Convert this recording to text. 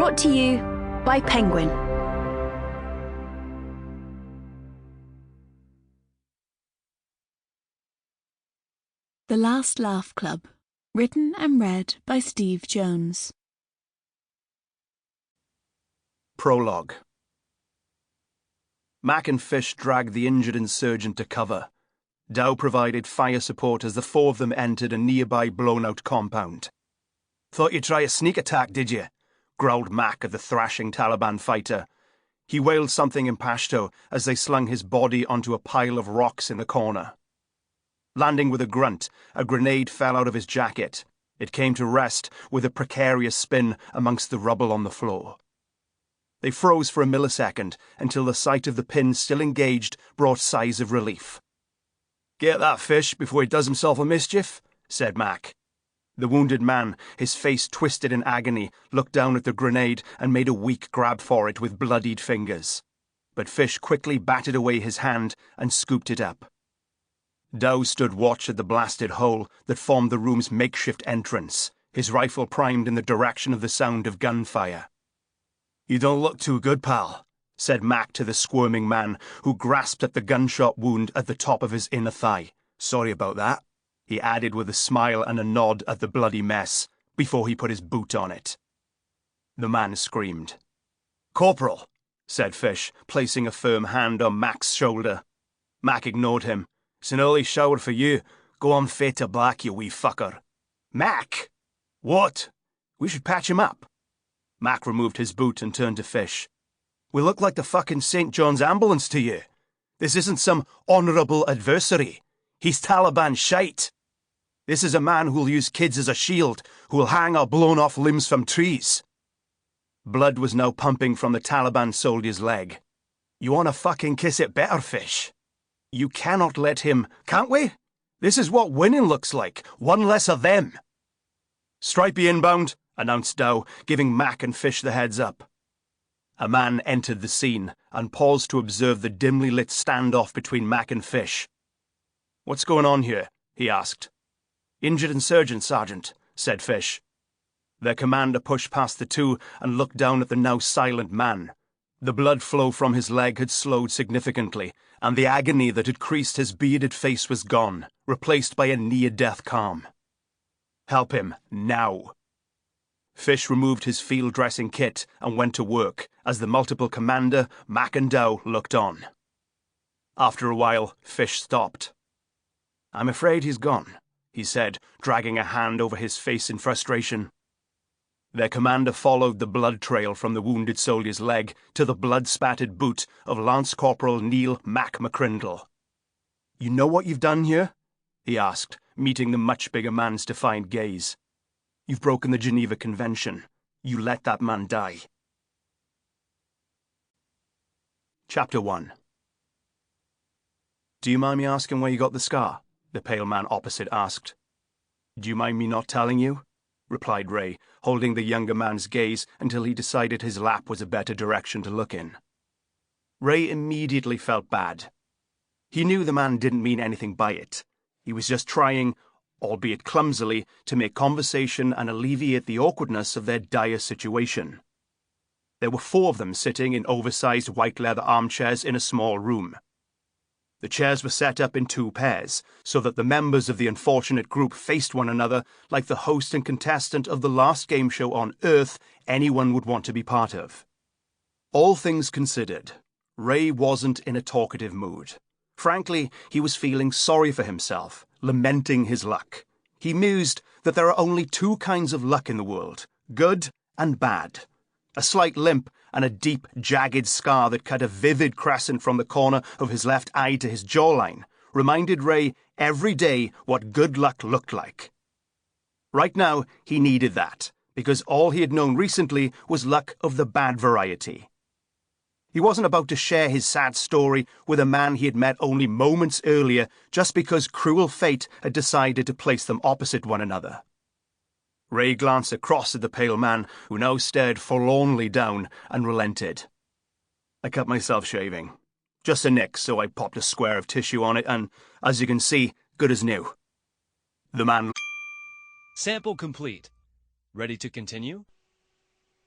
Brought to you by Penguin. The Last Laugh Club, written and read by Steve Jones. Prologue. Mac and Fish dragged the injured insurgent to cover. Dow provided fire support as the four of them entered a nearby blown-out compound. "Thought you'd try a sneak attack, did you?" growled Mac at the thrashing Taliban fighter. He wailed something in Pashto as they slung his body onto a pile of rocks in the corner. Landing with a grunt, a grenade fell out of his jacket. It came to rest with a precarious spin amongst the rubble on the floor. They froze for a millisecond until the sight of the pin still engaged brought sighs of relief. "Get that Fish before he does himself a mischief," said Mac. The wounded man, his face twisted in agony, looked down at the grenade and made a weak grab for it with bloodied fingers. But Fish quickly batted away his hand and scooped it up. Dow stood watch at the blasted hole that formed the room's makeshift entrance, his rifle primed in the direction of the sound of gunfire. "You don't look too good, pal," said Mac to the squirming man, who grasped at the gunshot wound at the top of his inner thigh. "Sorry about that," he added with a smile and a nod at the bloody mess, before he put his boot on it. The man screamed. "Corporal," said Fish, placing a firm hand on Mac's shoulder. Mac ignored him. "It's an early shower for you. Go on fade to black, you wee fucker." "Mac!" "What?" "We should patch him up." Mac removed his boot and turned to Fish. "We look like the fucking St. John's ambulance to you. This isn't some honourable adversary. He's Taliban shite. This is a man who'll use kids as a shield, who'll hang our blown-off limbs from trees." Blood was now pumping from the Taliban soldier's leg. "You want to fucking kiss it better, Fish? You cannot let him, can't we? This is what winning looks like. One less of them." "Stripey inbound," announced Dow, giving Mac and Fish the heads up. A man entered the scene and paused to observe the dimly lit standoff between Mac and Fish. "What's going on here?" he asked. "Injured insurgent, Sergeant," said Fish. Their commander pushed past the two and looked down at the now silent man. The blood flow from his leg had slowed significantly, and the agony that had creased his bearded face was gone, replaced by a near-death calm. "Help him, now." Fish removed his field dressing kit and went to work, as the multiple commander, Mac and Dow, looked on. After a while, Fish stopped. "I'm afraid he's gone," he said, dragging a hand over his face in frustration. Their commander followed the blood trail from the wounded soldier's leg to the blood-spattered boot of Lance Corporal Neil Mac McCrindle. "You know what you've done here?" he asked, meeting the much bigger man's defiant gaze. "You've broken the Geneva Convention. You let that man die." Chapter 1. "Do you mind me asking where you got the scar?" the pale man opposite asked. "Do you mind me not telling you?" replied Ray, holding the younger man's gaze until he decided his lap was a better direction to look in. Ray immediately felt bad. He knew the man didn't mean anything by it. He was just trying, albeit clumsily, to make conversation and alleviate the awkwardness of their dire situation. There were four of them sitting in oversized white leather armchairs in a small room. The chairs were set up in two pairs, so that the members of the unfortunate group faced one another like the host and contestant of the last game show on Earth anyone would want to be part of. All things considered, Ray wasn't in a talkative mood. Frankly, he was feeling sorry for himself, lamenting his luck. He mused that there are only two kinds of luck in the world, good and bad. A slight limp and a deep, jagged scar that cut a vivid crescent from the corner of his left eye to his jawline reminded Ray every day what good luck looked like. Right now, he needed that, because all he had known recently was luck of the bad variety. He wasn't about to share his sad story with a man he had met only moments earlier just because cruel fate had decided to place them opposite one another. Ray glanced across at the pale man, who now stared forlornly down, and relented. "I cut myself shaving. Just a nick, so I popped a square of tissue on it, and, as you can see, good as new." The man... Sample complete. Ready to continue?